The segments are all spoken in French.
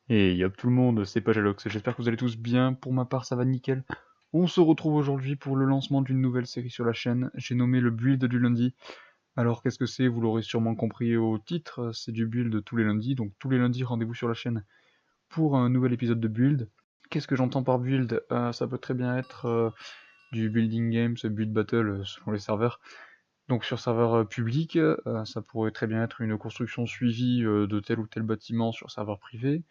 Et yop tout le monde, c'est Pajalox, j'espère que vous allez tous bien, pour ma part ça va nickel. On se retrouve aujourd'hui pour le lancement d'une nouvelle série sur la chaîne, j'ai nommé le build du lundi. Alors qu'est-ce que c'est? Vous l'aurez sûrement compris au titre, c'est du build tous les lundis, donc tous les lundis rendez-vous sur la chaîne pour un nouvel épisode de build. Qu'est-ce que j'entends par build? Ça peut très bien être du building game, ce build battle selon les serveurs. Donc sur serveur public, ça pourrait très bien être une construction suivie de tel ou tel bâtiment sur serveur privé.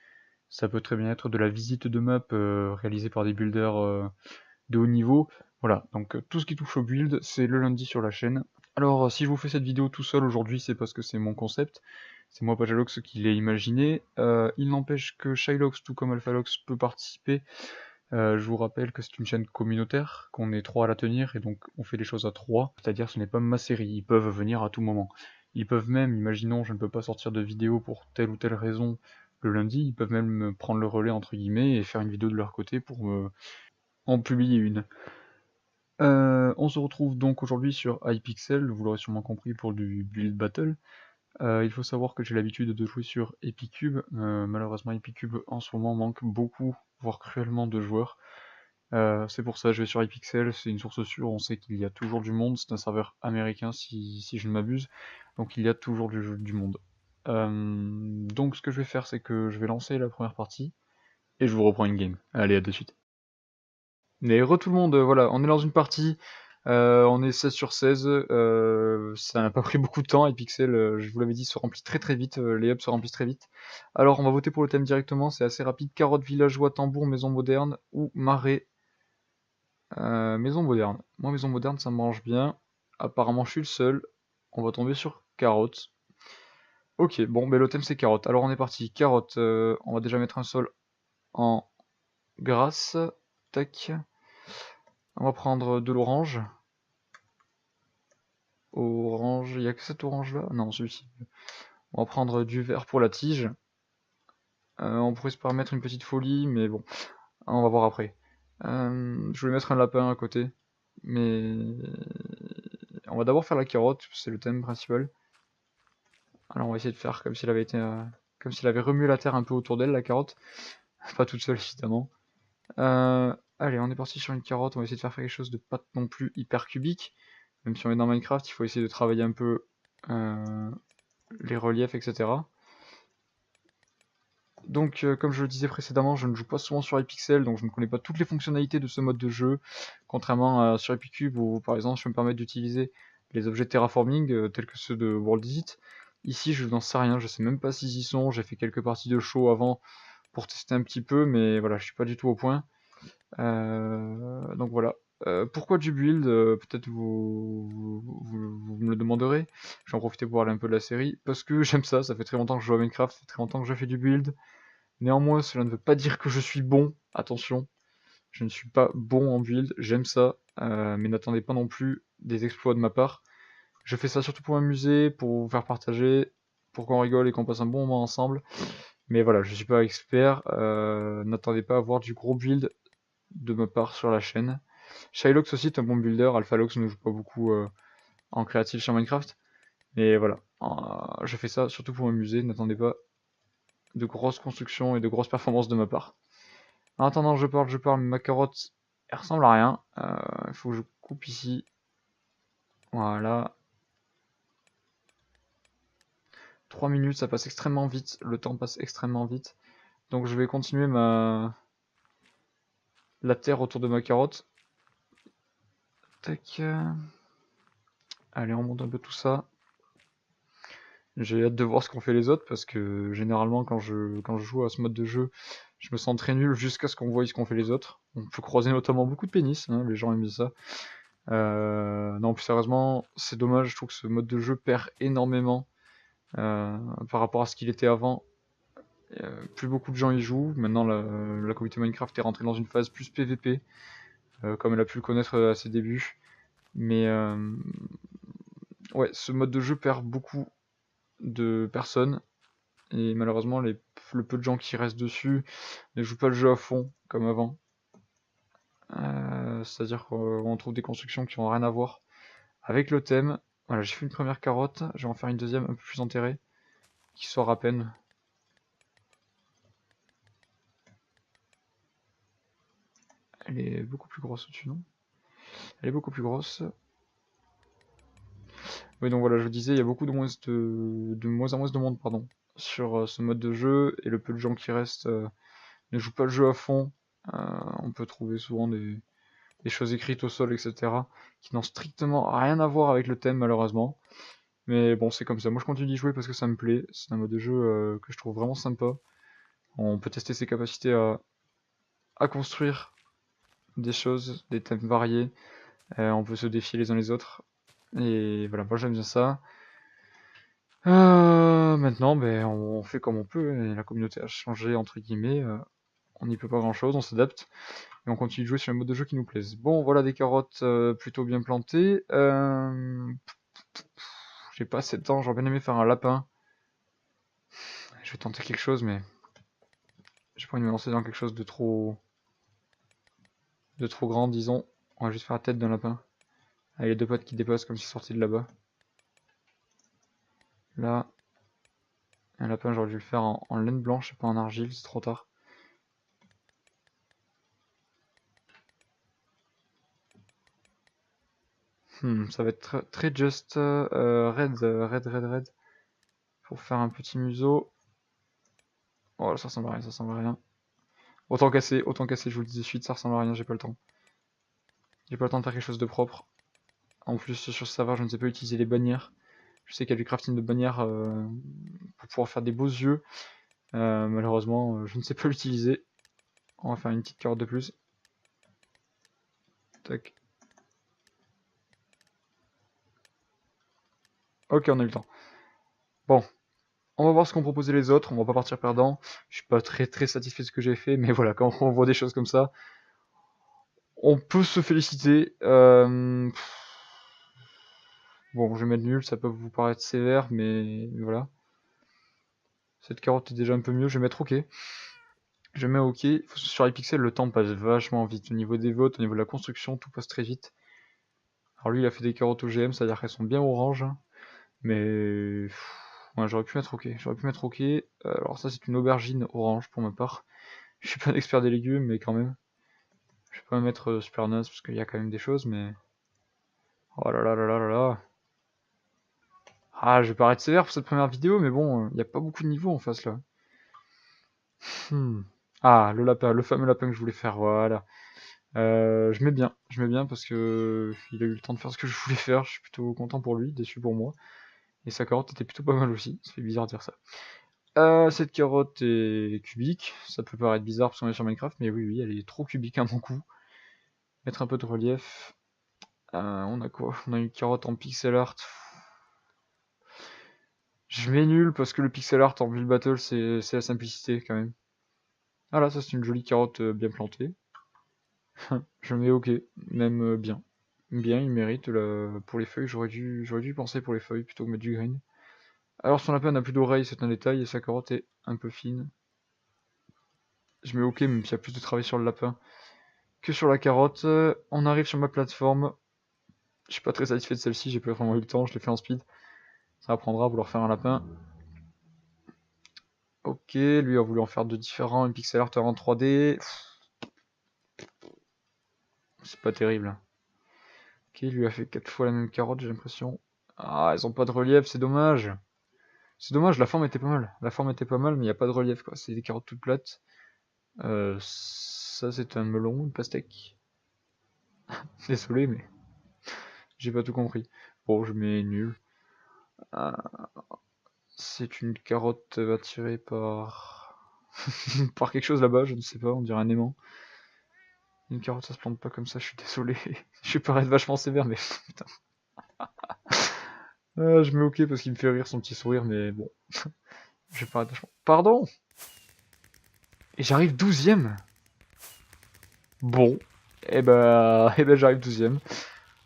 Ça peut très bien être de la visite de map réalisée par des builders de haut niveau. Voilà, donc tout ce qui touche au build, c'est le lundi sur la chaîne. Alors si je vous fais cette vidéo tout seul aujourd'hui, c'est parce que c'est mon concept. C'est moi Pajalox qui l'ai imaginé. Il n'empêche que Shylox, tout comme Alphalox, peut participer. Je vous rappelle que c'est une chaîne communautaire, qu'on est 3 à la tenir, et donc on fait les choses à 3. C'est-à-dire ce n'est pas ma série, ils peuvent venir à tout moment. Ils peuvent même, imaginons je ne peux pas sortir de vidéo pour telle ou telle raison le lundi, ils peuvent même me prendre le relais entre guillemets et faire une vidéo de leur côté pour en publier une. On se retrouve donc aujourd'hui sur Hypixel, vous l'aurez sûrement compris pour du build battle. Il faut savoir que j'ai l'habitude de jouer sur Epicube. Malheureusement Epicube en ce moment manque beaucoup, voire cruellement de joueurs. C'est pour ça que je vais sur Hypixel, c'est une source sûre, on sait qu'il y a toujours du monde, c'est un serveur américain si je ne m'abuse, donc il y a toujours du monde. Donc ce que je vais faire, c'est que je vais lancer la première partie, et je vous reprends une game. Allez, à de suite. Mais tout le monde, voilà, on est dans une partie, on est 16 sur 16, ça n'a pas pris beaucoup de temps, Hypixel, je vous l'avais dit, se remplit très très vite, les hubs se remplissent très vite. Alors on va voter pour le thème directement, c'est assez rapide, carotte, villageois, tambour, maison moderne, ou marais. Maison moderne. Moi, maison moderne, ça me range bien. Apparemment, je suis le seul. On va tomber sur carotte. Ok, bon, mais le thème c'est carotte. Alors on est parti. Carotte, on va déjà mettre un sol en grasse. Tac. On va prendre de l'orange. Orange, il y a que cet orange là? Non, celui-ci. On va prendre du vert pour la tige. On pourrait se permettre une petite folie, mais bon, on va voir après. Je voulais mettre un lapin à côté, mais on va d'abord faire la carotte, c'est le thème principal. Alors on va essayer de faire comme s'il avait été, comme s'il avait remué la terre un peu autour d'elle, la carotte. Pas toute seule évidemment. Allez, on est parti sur une carotte, on va essayer de faire quelque chose de pas non plus hyper cubique. Même si on est dans Minecraft, il faut essayer de travailler un peu les reliefs, etc. Donc comme je le disais précédemment, je ne joue pas souvent sur Hypixel, donc je ne connais pas toutes les fonctionnalités de ce mode de jeu, contrairement à sur Epicube où par exemple je peux me permettre d'utiliser les objets de terraforming tels que ceux de World Visit. Ici je n'en sais rien, je sais même pas s'ils y sont, j'ai fait quelques parties de show avant pour tester un petit peu, mais voilà, je suis pas du tout au point. Donc voilà. Pourquoi du build? Peut-être vous me le demanderez. Je vais en profiter pour parler un peu de la série. Parce que j'aime ça, ça fait très longtemps que je joue à Minecraft, ça fait très longtemps que je fais du build. Néanmoins, cela ne veut pas dire que je suis bon, attention, je ne suis pas bon en build, j'aime ça, mais n'attendez pas non plus des exploits de ma part. Je fais ça surtout pour m'amuser, pour vous faire partager, pour qu'on rigole et qu'on passe un bon moment ensemble. Mais voilà, je suis pas expert, n'attendez pas à voir du gros build de ma part sur la chaîne. Shylox aussi est un bon builder, Alphalox ne joue pas beaucoup en créatif sur Minecraft. Mais voilà, je fais ça surtout pour m'amuser, n'attendez pas de grosses constructions et de grosses performances de ma part. En attendant, je parle, mais ma carotte, elle ressemble à rien. Il faut que je coupe ici. Voilà. 3 minutes, ça passe extrêmement vite. Le temps passe extrêmement vite. Donc je vais continuer la terre autour de ma carotte. Tac. Allez, on monte un peu tout ça. J'ai hâte de voir ce qu'ont fait les autres parce que généralement quand je joue à ce mode de jeu, je me sens très nul jusqu'à ce qu'on voie ce qu'ont fait les autres. On peut croiser notamment beaucoup de pénis, hein, les gens aiment ça. Non, plus sérieusement, c'est dommage, je trouve que ce mode de jeu perd énormément par rapport à ce qu'il était avant. Plus beaucoup de gens y jouent. Maintenant, la communauté Minecraft est rentrée dans une phase plus PVP, comme elle a pu le connaître à ses débuts. Mais ouais, ce mode de jeu perd beaucoup de personnes. Et malheureusement, le peu de gens qui restent dessus ne jouent pas le jeu à fond, comme avant. C'est-à-dire qu'on trouve des constructions qui n'ont rien à voir avec le thème. Voilà, j'ai fait une première carotte, je vais en faire une deuxième un peu plus enterrée, qui sort à peine. Elle est beaucoup plus grosse au-dessus, non? Elle est beaucoup plus grosse. Oui, donc voilà, je vous disais, il y a beaucoup de moins en moins de monde, pardon, sur ce mode de jeu, et le peu de gens qui restent ne jouent pas le jeu à fond. On peut trouver souvent des choses écrites au sol, etc., qui n'ont strictement rien à voir avec le thème, malheureusement. Mais bon, c'est comme ça. Moi, je continue d'y jouer parce que ça me plaît. C'est un mode de jeu que je trouve vraiment sympa. On peut tester ses capacités à construire des choses, des thèmes variés. On peut se défier les uns les autres. Et voilà, moi j'aime bien ça. Maintenant, ben, on fait comme on peut. Et la communauté a changé, entre guillemets. On n'y peut pas grand chose, on s'adapte. Et on continue de jouer sur les modes de jeu qui nous plaisent. Bon, voilà des carottes plutôt bien plantées. J'ai pas assez de temps, j'aurais bien aimé faire un lapin. Je vais tenter quelque chose, mais j'ai pas envie de me lancer dans quelque chose de trop grand, disons. On va juste faire la tête d'un lapin. Avec les deux pattes qui dépassent comme s'ils sortaient de là-bas. Là, un lapin, j'aurais dû le faire en laine blanche et pas en argile, c'est trop tard. Ça va être très just red. Pour faire un petit museau. Oh, ça ressemble à rien, ça ressemble à rien. Autant casser, je vous le dis de suite, ça ressemble à rien, j'ai pas le temps. J'ai pas le temps de faire quelque chose de propre. En plus, sur ce serveur, je ne sais pas utiliser les bannières. Je sais qu'il y a du crafting de bannières pour pouvoir faire des beaux yeux. Malheureusement, je ne sais pas l'utiliser. On va faire une petite carotte de plus. Tac. Ok, on a eu le temps. Bon, on va voir ce qu'ont proposé les autres. On va pas partir perdant. Je suis pas très satisfait de ce que j'ai fait, mais voilà, quand on voit des choses comme ça, on peut se féliciter. Bon, je vais mettre nul, ça peut vous paraître sévère, mais voilà. Cette carotte est déjà un peu mieux, je vais mettre OK. Je mets OK. Sur les pixels, le temps passe vachement vite. Au niveau des votes, au niveau de la construction, tout passe très vite. Alors lui, il a fait des carottes OGM, c'est-à-dire qu'elles sont bien oranges. Mais ouais, j'aurais pu mettre OK. Alors ça, c'est une aubergine orange pour ma part. Je suis pas un expert des légumes, mais quand même. Je vais pas mettre super naze parce qu'il y a quand même des choses, mais... Oh là là là là là là. Ah, je vais paraître sévère pour cette première vidéo, mais bon, il n'y a pas beaucoup de niveaux en face là. Ah, le lapin, le fameux lapin que je voulais faire, voilà. Je mets bien parce que il a eu le temps de faire ce que je voulais faire, je suis plutôt content pour lui, déçu pour moi. Et sa carotte était plutôt pas mal aussi, ça fait bizarre de dire ça. Cette carotte est cubique, ça peut paraître bizarre parce qu'on est sur Minecraft, mais oui, elle est trop cubique à mon goût. Mettre un peu de relief. On a quoi? On a une carotte en pixel art. Je mets nul parce que le pixel art en build battle c'est la simplicité quand même. Ah là, ça c'est une jolie carotte bien plantée. Je mets ok, même bien. Bien, il mérite pour les feuilles, j'aurais dû penser pour les feuilles plutôt que mettre du green. Alors son lapin n'a plus d'oreilles, c'est un détail, et sa carotte est un peu fine. Je mets ok, même s'il y a plus de travail sur le lapin que sur la carotte. On arrive sur ma plateforme. Je suis pas très satisfait de celle-ci, j'ai pas vraiment eu le temps, je l'ai fait en speed. Ça apprendra à vouloir faire un lapin. Ok, lui a voulu en faire deux différents, une pixel art en 3D. C'est pas terrible. Ok, lui a fait 4 fois la même carotte, j'ai l'impression. Ah, elles ont pas de relief, c'est dommage. C'est dommage, la forme était pas mal. La forme était pas mal, mais il n'y a pas de relief, quoi. C'est des carottes toutes plates. Ça, c'est un melon, une pastèque. Désolé, mais j'ai pas tout compris. Bon, je mets nul. Ah, c'est une carotte attirée par... par quelque chose là-bas, je ne sais pas, on dirait un aimant. Une carotte, ça se plante pas comme ça, je suis désolé. Je vais paraître vachement sévère, mais putain. Je mets ok parce qu'il me fait rire son petit sourire, mais bon. Je vais paraître vachement... Pardon. Et j'arrive 12ème. Bon. Et ben j'arrive 12ème.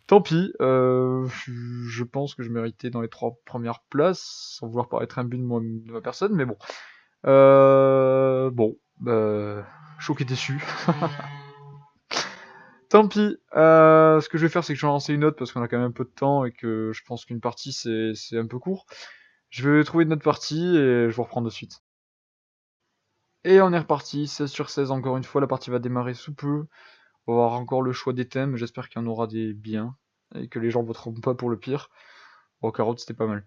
Tant pis, je pense que je méritais dans les 3 premières places, sans vouloir paraître imbu de ma personne, mais bon. Bon, choqué déçu. Tant pis. Ce que je vais faire, c'est que je vais en lancer une autre parce qu'on a quand même un peu de temps et que je pense qu'une partie c'est un peu court. Je vais trouver une autre partie et je vous reprends de suite. Et on est reparti, 16 sur 16 encore une fois, la partie va démarrer sous peu. On va avoir encore le choix des thèmes, j'espère qu'il y en aura des biens, et que les gens voteront pas pour le pire. Bon, carotte, c'était pas mal.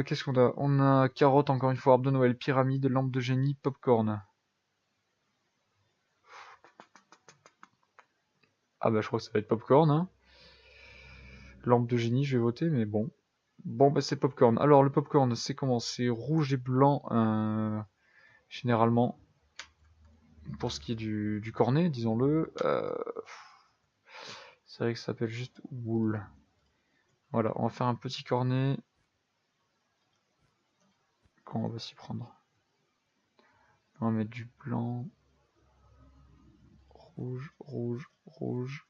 Qu'est-ce qu'on a? On a carotte, encore une fois, arbre de Noël, pyramide, lampe de génie, popcorn. Ah bah je crois que ça va être popcorn, hein. Lampe de génie, je vais voter, mais bon. Bon bah c'est popcorn. Alors le popcorn, c'est comment? C'est rouge et blanc, généralement. Pour ce qui est du cornet, disons-le. C'est vrai que ça s'appelle juste wool. Voilà, on va faire un petit cornet. Quand on va s'y prendre? On va mettre du blanc. Rouge, rouge, rouge.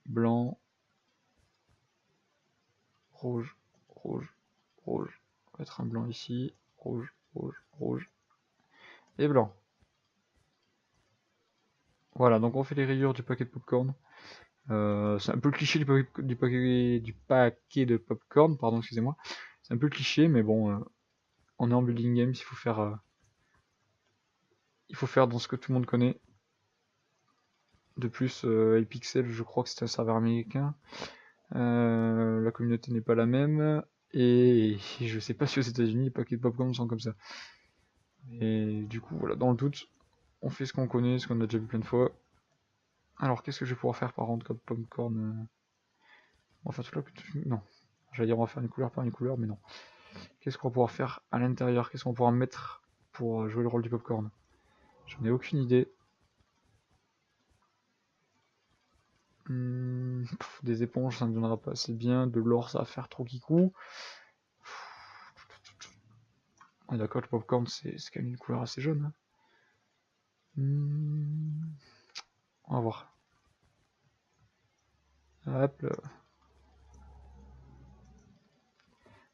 Blanc. Rouge, rouge, rouge. On va mettre un blanc ici. Rouge, rouge, rouge. Et blanc. Voilà, donc on fait les rayures du paquet de popcorn. C'est un peu le cliché du paquet de popcorn, pardon, excusez-moi. C'est un peu le cliché, mais bon, on est en building games, il faut faire dans ce que tout le monde connaît. De plus, Hypixel, je crois que c'est un serveur américain. La communauté n'est pas la même. Et je sais pas si aux États-Unis les paquets de popcorn sont comme ça. Et du coup, voilà, dans le doute, on fait ce qu'on connaît, ce qu'on a déjà vu plein de fois. Alors, qu'est-ce que je vais pouvoir faire par contre comme popcorn? On va faire tout là. Non. J'allais dire on va faire une couleur par une couleur, mais non. Qu'est-ce qu'on va pouvoir faire à l'intérieur? Qu'est-ce qu'on va pouvoir mettre pour jouer le rôle du popcorn? J'en ai aucune idée. Des éponges, ça ne me donnera pas assez bien. De l'or, ça va faire trop kikou. Ah, d'accord, le popcorn, c'est quand même une couleur assez jaune, hein. On va voir. Hop là.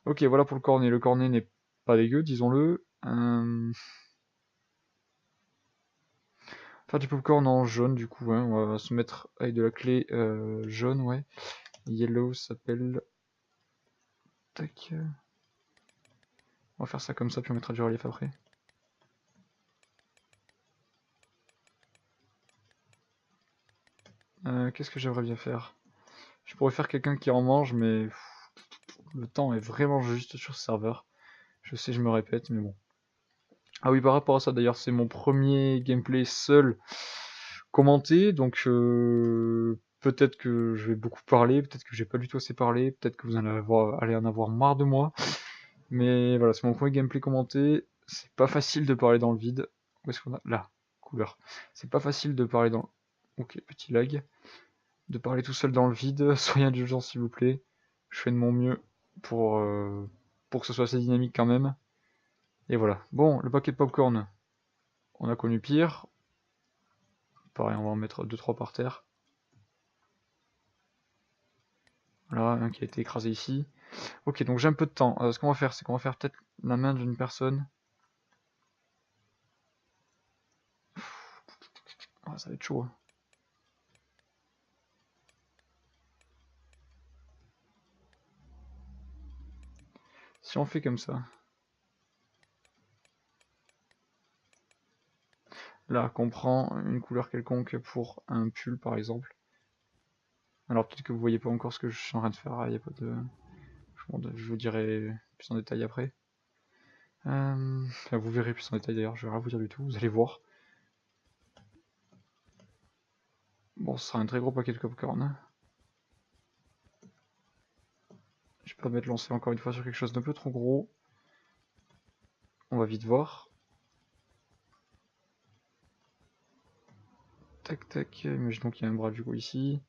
Ok, voilà pour le cornet. Le cornet n'est pas dégueu, disons-le. Faire du popcorn en jaune, du coup, hein. On va se mettre avec de la clé jaune, ouais. Yellow s'appelle... Tac. On va faire ça comme ça, puis on mettra du relief après. Qu'est-ce que j'aimerais bien faire? Je pourrais faire quelqu'un qui en mange, mais le temps est vraiment juste sur ce serveur. Je sais, je me répète, mais bon. Ah oui, par rapport à ça, d'ailleurs, c'est mon premier gameplay seul commenté, donc peut-être que je vais beaucoup parler, peut-être que j'ai pas du tout assez parlé, peut-être que vous allez en avoir marre de moi. Mais voilà, c'est mon premier gameplay commenté. C'est pas facile de parler dans le vide. Où est-ce qu'on a? Là, couleur. C'est pas facile de parler dans... Ok, petit lag. De parler tout seul dans le vide. Soyez indulgents s'il vous plaît. Je fais de mon mieux pour que ce soit assez dynamique quand même. Et voilà. Bon, le paquet de popcorn. On a connu pire. Pareil, on va en mettre 2-3 par terre. Voilà, un qui a été écrasé ici. Ok, donc j'ai un peu de temps. Ce qu'on va faire, c'est qu'on va faire peut-être la main d'une personne. Ah, ça va être chaud, hein. Si on fait comme ça. Là, qu'on prend une couleur quelconque pour un pull, par exemple. Alors peut-être que vous voyez pas encore ce que je suis en train de faire. Il y a pas de... Je vous dirai plus en détail après. Vous verrez plus en détail d'ailleurs, je vais rien vous dire du tout, vous allez voir. Bon, ce sera un très gros paquet de popcorn. Je vais pas m'être lancé encore une fois sur quelque chose d'un peu trop gros. On va vite voir. Tac tac, imaginons qu'il y a un bras du coup ici.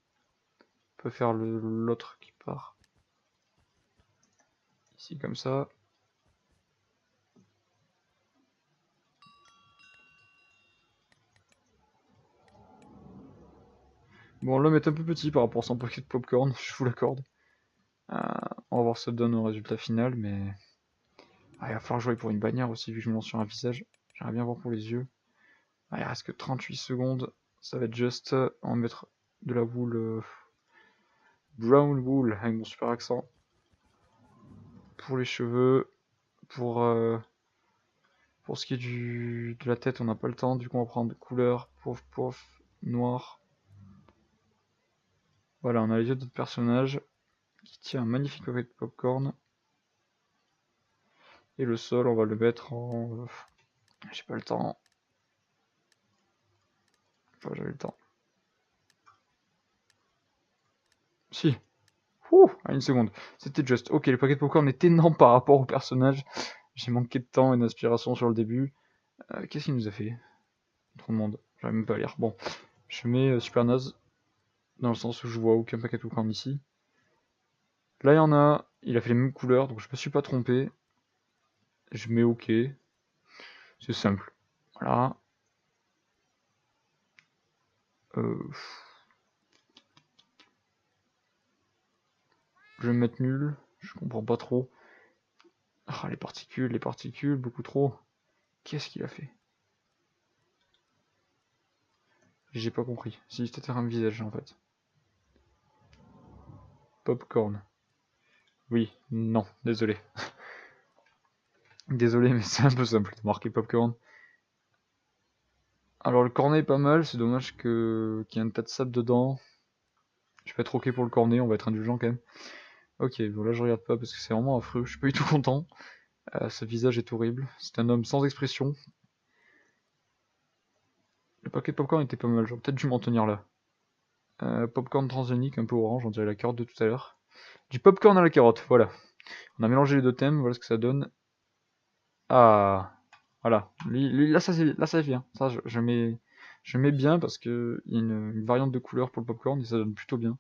On peut faire l'autre qui part ici comme ça. Bon, l'homme est un peu petit par rapport à son paquet de popcorn, je vous l'accorde. On va voir ce que ça donne au résultat final, mais... Ah, il va falloir jouer pour une bannière aussi, vu que je me lance sur un visage. J'aimerais bien voir pour les yeux. Ah, il reste que 38 secondes, ça va être juste... On va mettre de la wool... brown wool, avec mon super accent. Pour les cheveux, pour ce qui est de la tête, on n'a pas le temps, du coup on va prendre couleur, pouf pouf, noir. Voilà, on a les yeux d'autres personnages qui tient un magnifique paquet de popcorn. Et le sol, on va le mettre en... J'ai pas le temps. Enfin, j'avais le temps. Si. Ouh, à une seconde. C'était juste. Ok, le paquet de popcorn est énorme par rapport au personnage. J'ai manqué de temps et d'inspiration sur le début. Qu'est-ce qu'il nous a fait? Trop de monde. J'arrive même pas à lire. Bon, je mets super naze. Dans le sens où je vois aucun paquet de popcorn ici. Là, il y en a. Il a fait les mêmes couleurs, donc je me suis pas trompé. Je mets OK. C'est simple. Voilà. Je vais me mettre nul. Je comprends pas trop. Ah, les particules, beaucoup trop. Qu'est-ce qu'il a fait? J'ai pas compris. Si, c'était un visage en fait. Popcorn. Oui, non, désolé. Désolé, mais c'est un peu simple de marquer popcorn. Alors le cornet est pas mal, c'est dommage qu'il y ait un tas de sable dedans. Je vais être ok pour le cornet, on va être indulgent quand même. Ok, bon là je regarde pas parce que c'est vraiment affreux, je suis pas du tout content. Ce visage est horrible, c'est un homme sans expression. Le paquet de popcorn était pas mal, j'aurais peut-être dû m'en tenir là. Popcorn transgénique, un peu orange, on dirait la carotte de tout à l'heure. Du popcorn à la carotte, voilà. On a mélangé les deux thèmes, voilà ce que ça donne. Ah, voilà. Là ça c'est bien. Ça je mets bien parce que il y a une variante de couleur pour le popcorn et ça donne plutôt bien.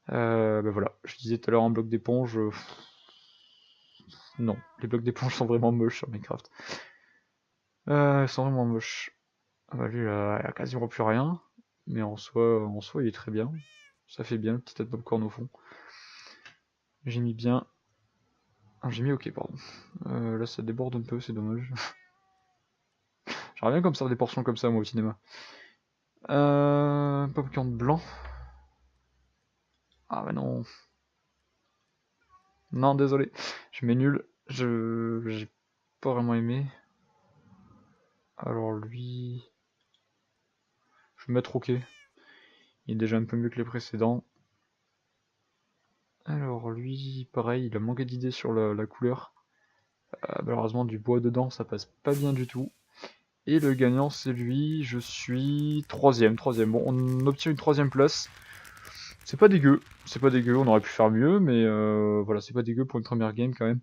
Bah voilà, je disais tout à l'heure en bloc d'éponge. Non, les blocs d'éponge sont vraiment moches sur Minecraft. Ils sont vraiment moches. Ah bah lui, il a quasiment plus rien. Mais en soi, il est très bien. Ça fait bien, le petit tas de popcorn au fond. J'ai mis bien. Ah, j'ai mis OK, pardon. Là, ça déborde un peu, c'est dommage. J'aimerais bien comme ça des portions comme ça, moi, au cinéma. Popcorn blanc. Ah bah non. Non, désolé. Je mets nul. J'ai pas vraiment aimé. Alors lui... Je vais mettre OK. Il est déjà un peu mieux que les précédents. Alors lui, pareil, il a manqué d'idées sur la couleur. Malheureusement, du bois dedans, ça passe pas bien du tout. Et le gagnant, c'est lui. Je suis troisième. Bon, on obtient une troisième place. C'est pas dégueu, on aurait pu faire mieux, mais voilà, c'est pas dégueu pour une première game quand même.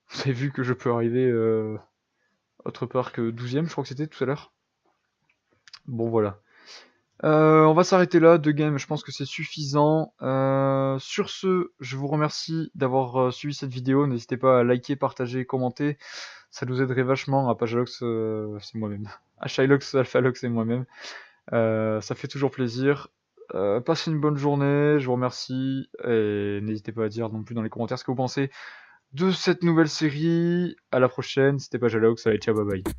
Vous avez vu que je peux arriver autre part que 12ème, je crois que c'était tout à l'heure. Bon voilà. On va s'arrêter là, 2 games, je pense que c'est suffisant. Sur ce, je vous remercie d'avoir suivi cette vidéo. N'hésitez pas à liker, partager, commenter. Ça nous aiderait vachement. À Pagalox, c'est moi-même. À Shylox, Alphalox, c'est moi-même. Ça fait toujours plaisir. Passez une bonne journée, je vous remercie. Et n'hésitez pas à dire non plus dans les commentaires ce que vous pensez de cette nouvelle série. À la prochaine, c'était Pagalox, allez, ciao, bye bye.